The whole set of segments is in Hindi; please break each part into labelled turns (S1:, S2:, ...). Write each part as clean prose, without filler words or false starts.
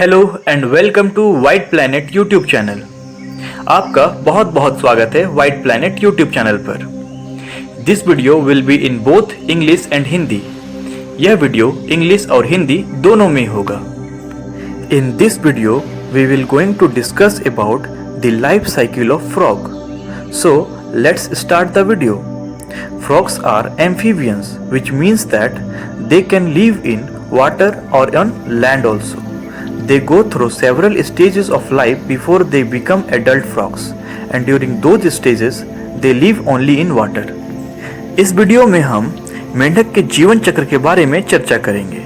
S1: Hello and welcome to White Planet YouTube channel. आपका बहुत बहुत स्वागत है वाइट प्लैनेट यूट्यूब चैनल पर। This video will be in both English and Hindi. यह वीडियो इंग्लिश और हिंदी दोनों में होगा। In this video we will going to discuss about the life cycle of frog. So let's start the video. Frogs are amphibians, which means that they can live in water or on land also. They go through several stages of life before they become adult frogs, and during those stages they live only in water. इस वीडियो में हम मेंढक के जीवन चक्र के बारे में चर्चा करेंगे।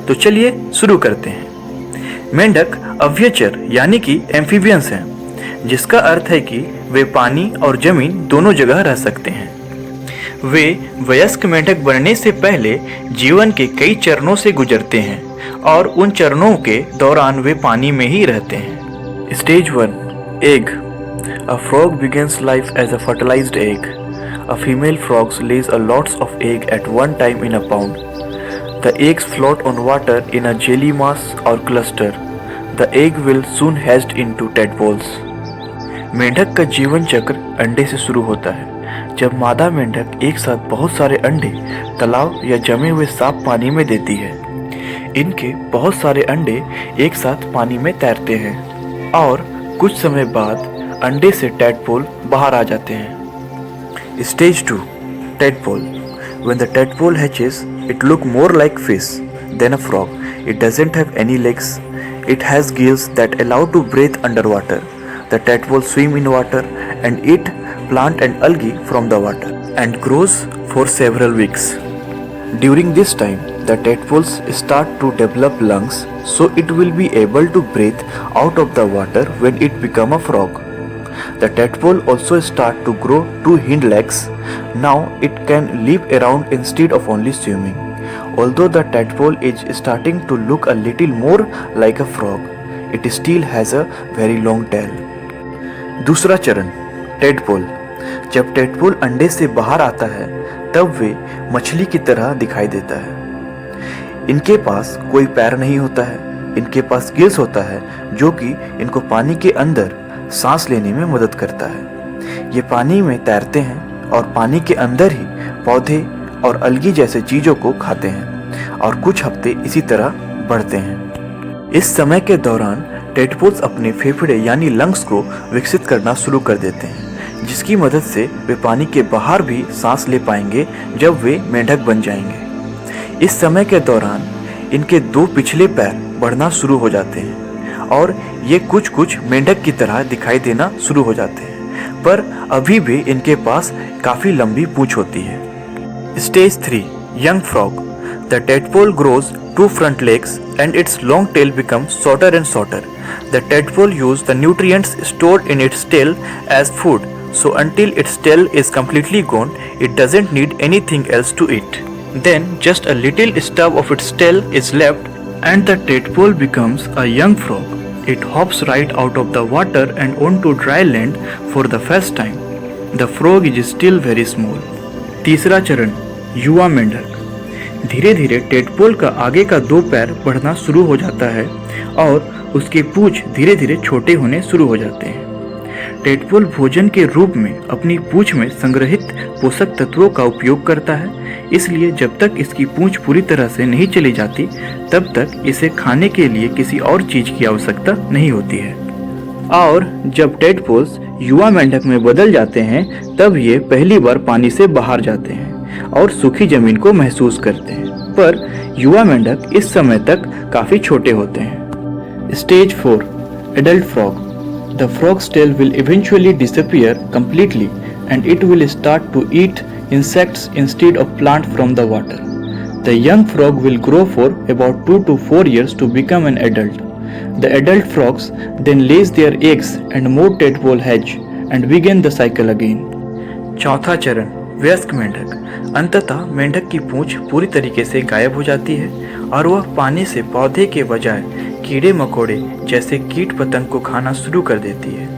S1: तो चलिए शुरू करते हैं। मेंढक अभ्यचर यानी कि एम्फीबियंस हैं, जिसका अर्थ है कि वे पानी और जमीन दोनों जगह रह सकते हैं। वे वयस्क मेंढक बनने से पहले जीवन के कई चरणों से गुजरते हैं और उन चरणों के दौरान वे पानी में ही रहते हैं। Stage 1 egg. A frog begins life as a fertilised egg. A female frogs lays a lots of egg at one time in a pond. The eggs float on water in a jelly mass or cluster. The egg will soon hatch into tadpoles. मेंढक का जीवन चक्र अंडे से शुरू होता है। जब मादा मेंढक एक साथ बहुत सारे अंडे तालाब या जमे हुए साफ पानी में देती है। इनके बहुत सारे अंडे एक साथ पानी में तैरते हैं और कुछ समय बाद अंडे से टैडपोल बाहर आ जाते हैं। Stage 2 tadpole. When the tadpole hatches, it look more like fish than a frog. It doesn't have any legs. It has gills that allow to breathe underwater. The tadpole swim in water and eat plant and algae from the water and grows for several weeks. During this time, the tadpoles start to develop lungs, so it will be able to breathe out of the water when it become a frog. The tadpole also start to grow 2 hind legs. Now it can live around instead of only swimming. Although the tadpole is starting to look a little more like a frog, it still has a very long tail. दूसरा चरण टैडपोल। जब टैडपोल अंडे से बाहर आता है तब वे मछली की तरह दिखाई देता है। इनके पास कोई पैर नहीं होता है। इनके पास गिल्स होता है जो कि इनको पानी के अंदर सांस लेने में मदद करता है। ये पानी में तैरते हैं और पानी के अंदर ही पौधे और अलगी जैसे चीज़ों को खाते हैं और कुछ हफ्ते इसी तरह बढ़ते हैं। इस समय के दौरान टैडपोल्स अपने फेफड़े यानी लंग्स को विकसित करना शुरू कर देते हैं, जिसकी मदद से वे पानी के बाहर भी सांस ले पाएंगे जब वे मेंढक बन जाएंगे। इस समय के दौरान इनके 2 पिछले पैर बढ़ना शुरू हो जाते हैं और ये कुछ मेंढक की तरह दिखाई देना शुरू हो जाते हैं, पर अभी भी इनके पास काफ़ी लंबी पूंछ होती है। Stage 3 young frog. The tadpole grows 2 front legs and its long tail becomes shorter and shorter. The tadpole uses the nutrients stored in its tail as food, so until its tail is completely gone, it doesn't need anything else to eat. Then just a little stub of its tail is left and the tadpole becomes a young frog. It hops right out of the water and onto dry land for the first time. The frog is still very small. तीसरा चरण युवा मेंढक। धीरे धीरे टैडपोल का आगे का 2 पैर बढ़ना शुरू हो जाता है और उसके पूंछ धीरे धीरे छोटे होने शुरू हो जाते हैं। टैडपोल भोजन के रूप में अपनी पूंछ में संग्रहित पोषक तत्वों का उपयोग करता है, इसलिए जब तक इसकी पूंछ पूरी तरह से नहीं चली जाती तब तक इसे खाने के लिए किसी और चीज की आवश्यकता नहीं होती है। और जब टैडपोल्स युवा मेंढक में बदल जाते हैं तब ये पहली बार पानी से बाहर जाते हैं और सूखी जमीन को महसूस करते हैं, पर युवा मेंढक इस समय तक काफी छोटे होते हैं। Stage 4 adult frog. The frog's tail will eventually disappear completely and it will start to eat insects instead of plant from the water. The young frog will grow for about 2 to 4 years to become an adult. The adult frogs then lays their eggs and more tadpole hatch and begin the cycle again. चौथा चरण वयस्क मेंढक। अंततः मेंढक की पूंछ पूरी तरीके से गायब हो जाती है और वह पानी से पौधे के बजाय कीड़े मकोड़े जैसे कीट पतंग को खाना शुरू कर देती है।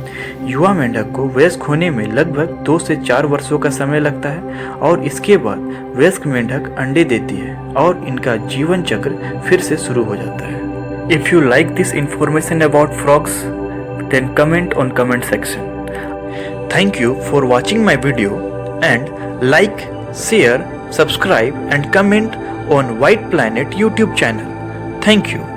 S1: युवा मेंढक को वयस्क होने में लगभग 2 से 4 वर्षों का समय लगता है और इसके बाद वयस्क मेंढक अंडे देती है और इनका जीवन चक्र फिर से शुरू हो जाता है। If you like this information about frogs, then comment on comment section. Thank you for watching my video and like, share, subscribe and comment on White Planet YouTube channel. Thank you.